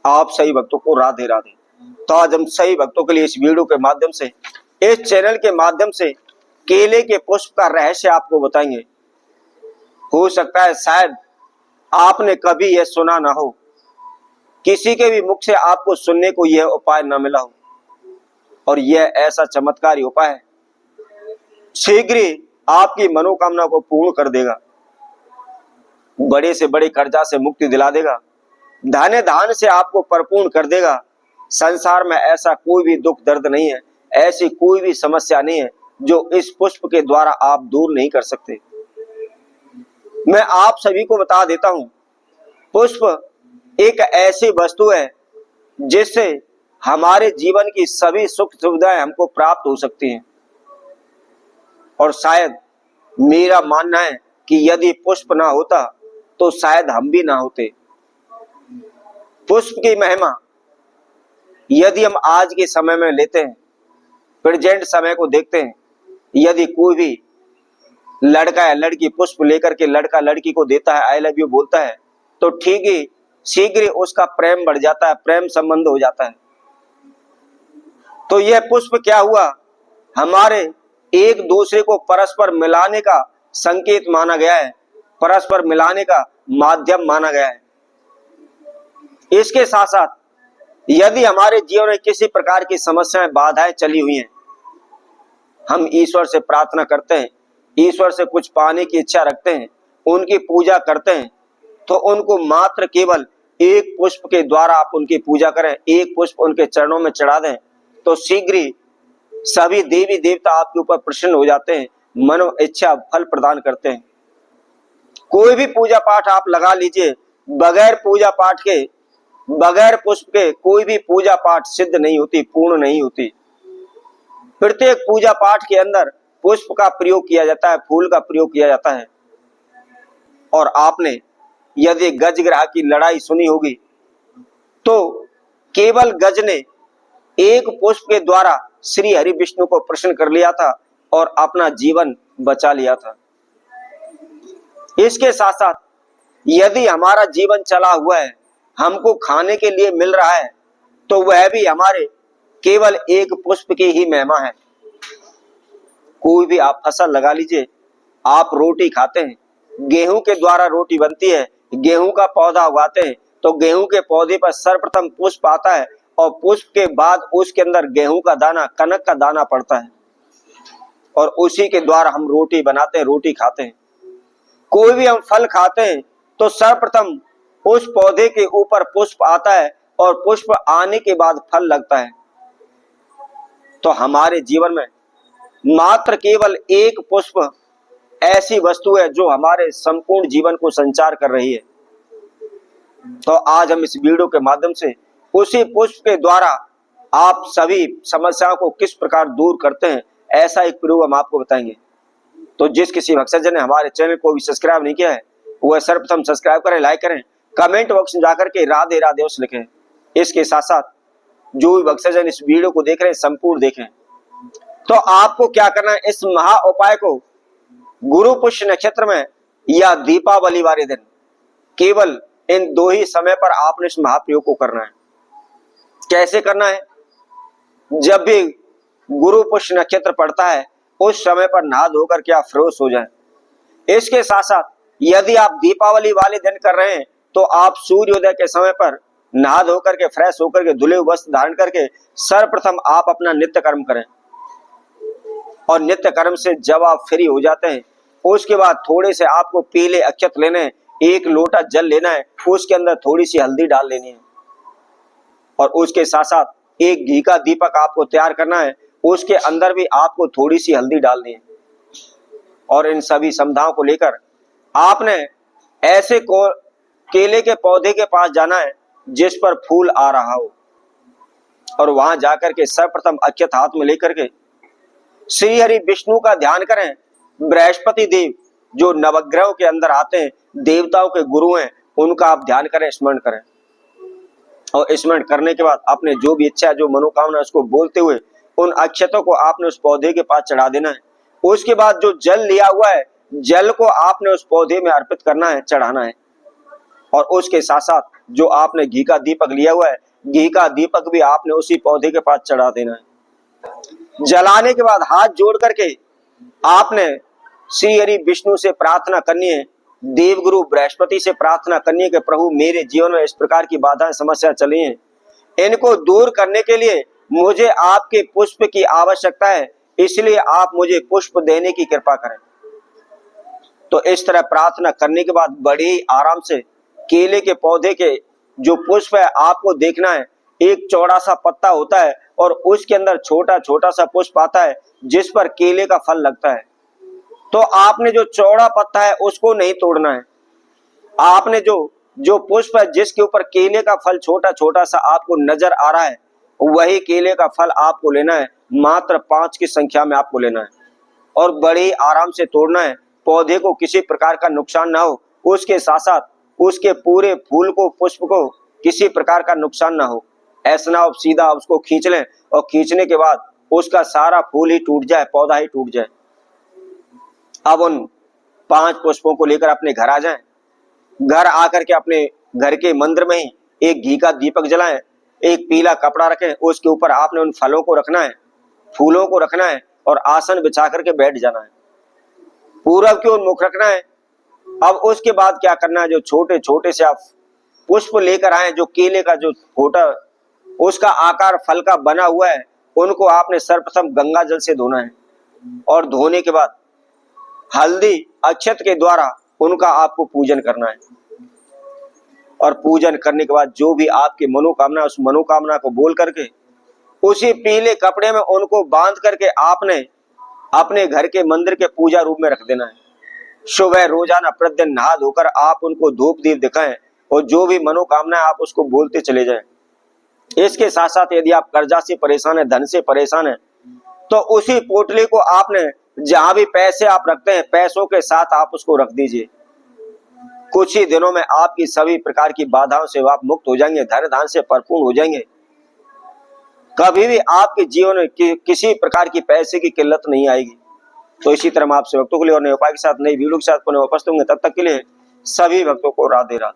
आप सही भक्तों को राधे राधे। तो आज हम सही भक्तों के लिए इस वीडियो के माध्यम से, इस चैनल के माध्यम से केले के पुष्प का रहस्य आपको बताएंगे। हो सकता है शायद आपने कभी यह सुना ना हो, किसी के भी मुख से आपको सुनने को यह उपाय न मिला हो, और यह ऐसा चमत्कारी उपाय है, शीघ्र ही आपकी मनोकामना को पूर्ण कर देगा, बड़े से बड़े कर्जा से मुक्ति दिला देगा, धन धान से आपको परिपूर्ण कर देगा। संसार में ऐसा कोई भी दुख दर्द नहीं है, ऐसी कोई भी समस्या नहीं है जो इस पुष्प के द्वारा आप दूर नहीं कर सकते। मैं आप सभी को बता देता हूं, पुष्प एक ऐसी वस्तु है जिससे हमारे जीवन की सभी सुख सुविधाएं हमको प्राप्त हो सकती हैं। और शायद मेरा मानना है कि यदि पुष्प ना होता तो शायद हम भी ना होते। पुष्प की महिमा यदि हम आज के समय में लेते हैं, प्रेजेंट समय को देखते हैं, यदि कोई भी लड़का या लड़की पुष्प लेकर के लड़का लड़की को देता है, आई लव यू बोलता है, तो ठीक ही शीघ्र उसका प्रेम बढ़ जाता है, प्रेम संबंध हो जाता है। तो यह पुष्प क्या हुआ, हमारे एक दूसरे को परस्पर मिलाने का संकेत माना गया है, परस्पर मिलाने का माध्यम माना गया है। इसके साथ साथ यदि हमारे जीवन में किसी प्रकार की समस्याएं बाधाएं चली हुई हैं, हम ईश्वर से प्रार्थना करते हैं, ईश्वर से कुछ पाने की इच्छा रखते हैं, उनकी पूजा करते हैं, तो उनको मात्र केवल एक पुष्प के द्वारा आप उनकी पूजा करें, एक पुष्प उनके चरणों में चढ़ा दें, तो शीघ्र ही सभी देवी देवता आपके ऊपर प्रसन्न हो जाते हैं, मनो इच्छा फल प्रदान करते हैं। कोई भी पूजा पाठ आप लगा लीजिए, बगैर पूजा पाठ के, बगैर पुष्प के कोई भी पूजा पाठ सिद्ध नहीं होती, पूर्ण नहीं होती। प्रत्येक पूजा पाठ के अंदर पुष्प का प्रयोग किया जाता है, फूल का प्रयोग किया जाता है। और आपने यदि गज ग्रह की लड़ाई सुनी होगी, तो केवल गज ने एक पुष्प के द्वारा श्री हरि विष्णु को प्रसन्न कर लिया था और अपना जीवन बचा लिया था। इसके साथ साथ यदि हमारा जीवन चला हुआ है, हमको खाने के लिए मिल रहा है, तो वह भी हमारे केवल एक पुष्प की ही महिमा है। कोई भी आप फसल लगा लीजिए, आप रोटी खाते हैं, गेहूं के द्वारा रोटी बनती है, गेहूं का पौधा उगाते हैं, तो गेहूं के पौधे पर सर्वप्रथम पुष्प आता है, और पुष्प के बाद उसके अंदर गेहूं का दाना, कनक का दाना पड़ता है, और उसी के द्वारा हम रोटी बनाते हैं, रोटी खाते हैं। कोई भी हम फल खाते हैं तो सर्वप्रथम उस पौधे के ऊपर पुष्प आता है, और पुष्प आने के बाद फल लगता है। तो हमारे जीवन में मात्र केवल एक पुष्प ऐसी वस्तु है जो हमारे संपूर्ण जीवन को संचार कर रही है। तो आज हम इस वीडियो के माध्यम से उसी पुष्प के द्वारा आप सभी समस्याओं को किस प्रकार दूर करते हैं, ऐसा एक प्रयोग हम आपको बताएंगे। तो जिस किसी भक्तजन ने हमारे चैनल को भी सब्सक्राइब नहीं किया है, वह सर्वप्रथम सब्सक्राइब करें, लाइक करें, कमेंट बॉक्स में जाकर के राधे राधे अवश्य लिखें। इसके साथ साथ जो भी भक्तजन इस वीडियो को देख रहे हैं, संपूर्ण देखें। तो आपको क्या करना है, इस महा उपाय को गुरु पुष्य नक्षत्र में या दीपावली वाले दिन, केवल इन दो ही समय पर आपने इस महाप्रयोग को करना है। कैसे करना है, जब भी गुरु पुष्य नक्षत्र पड़ता है उस समय पर नहा धोकर के आप फ्रेश हो जाएं। इसके साथ साथ यदि आप दीपावली वाले दिन कर रहे हैं, तो आप सूर्योदय के समय पर नहा धोकर के फ्रेश होकर के धुले वस्त्र धारण करके सर्वप्रथम आप अपना नित्य कर्म करें। और नित्य कर्म से जब आप फ्री हो जाते हैं, उसके बाद थोड़े से आपको पीले अक्षत लेने हैं, एक लोटा जल लेना है, उसके अंदर थोड़ी सी हल्दी डाल लेनी है, और उसके साथ साथ एक घी का दीपक आपको तैयार करना है, उसके अंदर भी आपको थोड़ी सी हल्दी डालनी है। और इन सभी समधाओं को लेकर आपने ऐसे को केले के पौधे के पास जाना है जिस पर फूल आ रहा हो, और वहां जाकर के सर्वप्रथम अक्षत हाथ में लेकर के श्री हरि विष्णु का ध्यान करें। बृहस्पति देव जो नवग्रहों के अंदर आते हैं, देवताओं के गुरु हैं, उनका आप ध्यान करें, स्मरण करें। और स्मरण करने के बाद अपने जो भी इच्छा है, जो मनोकामना, उसको बोलते हुए उन अक्षतों को आपने उस पौधे के पास चढ़ा देना है। उसके बाद जो जल लिया हुआ है, जल को आपने उस पौधे में अर्पित करना है, चढ़ाना है। और उसके साथ साथ जो आपने घी का दीपक लिया हुआ है, घी का दीपक भी आपने उसी पौधे के पास चढ़ा देना है। जलाने के बाद हाथ जोड़ करके आपने श्री हरि विष्णु से प्रार्थना करनी है, देवगुरु बृहस्पति से प्रार्थना करनी है कि प्रभु मेरे जीवन में इस प्रकार की बाधाएं समस्या चली हैं, इनको दूर करने के लिए मुझे आपके पुष्प की आवश्यकता है, इसलिए आप मुझे पुष्प देने की कृपा करें। तो इस तरह प्रार्थना करने के बाद बड़े ही आराम से केले के पौधे के जो पुष्प है आपको देखना है, एक चौड़ा सा पत्ता होता है और उसके अंदर छोटा छोटा सा पुष्प आता है जिस पर केले का फल लगता है। तो आपने जो चौड़ा पत्ता है उसको नहीं तोड़ना है, आपने जो पुष्प है जिसके ऊपर केले का फल छोटा छोटा सा आपको नजर आ रहा है, वही केले का फल आपको लेना है। मात्र 5 की संख्या में आपको लेना है और बड़े आराम से तोड़ना है, पौधे को किसी प्रकार का नुकसान ना हो, उसके साथ साथ उसके पूरे फूल को पुष्प को किसी प्रकार का नुकसान ना हो। ऐसा ना हो सीधा उसको खींच लें और खींचने के बाद उसका सारा फूल ही टूट जाए, पौधा ही टूट जाए। अब उन 5 पुष्पों को लेकर अपने घर आ जाएं। घर आकर के अपने घर के मंदिर में ही एक घी का दीपक जलाएं, एक पीला कपड़ा रखें, उसके ऊपर आपने उन फलों को रखना है, फूलों को रखना है और आसन बिछा करके बैठ जाना है। पूरब की ओर मुख रखना है। अब उसके बाद क्या करना है, जो छोटे छोटे से आप पुष्प लेकर आए, जो केले का जो फोटा उसका आकार फल का बना हुआ है, उनको आपने सर्वप्रथम गंगा जल से धोना है और धोने के बाद हल्दी अक्षत के द्वारा उनका आपको पूजन करना है। और पूजन करने के बाद जो भी आपकी मनोकामना, उस मनोकामना को बोल करके उसी पीले कपड़े में उनको बांध करके आपने अपने घर के मंदिर के पूजा रूप में रख देना है। सुबह रोजाना प्रतिदिन नहा धोकर आप उनको धूप दीप दिखाएं और जो भी मनोकामना है आप उसको बोलते चले जाएं। इसके साथ साथ यदि आप कर्जा से परेशान है, धन से परेशान है, तो उसी पोटली को आपने जहां भी पैसे आप रखते हैं पैसों के साथ आप उसको रख दीजिए। कुछ ही दिनों में आपकी सभी प्रकार की बाधाओं से आप मुक्त हो जाएंगे, धन धान से भरपूर हो जाएंगे। कभी भी आपके जीवन में किसी प्रकार की पैसे की किल्लत नहीं आएगी। तो इसी तरह मैं आपसे भक्तों के लिए और नए उपाय के साथ नई वीडियो के साथ पुनः उपस्थित होंगे। तब तक के लिए सभी भक्तों को राधे राधे।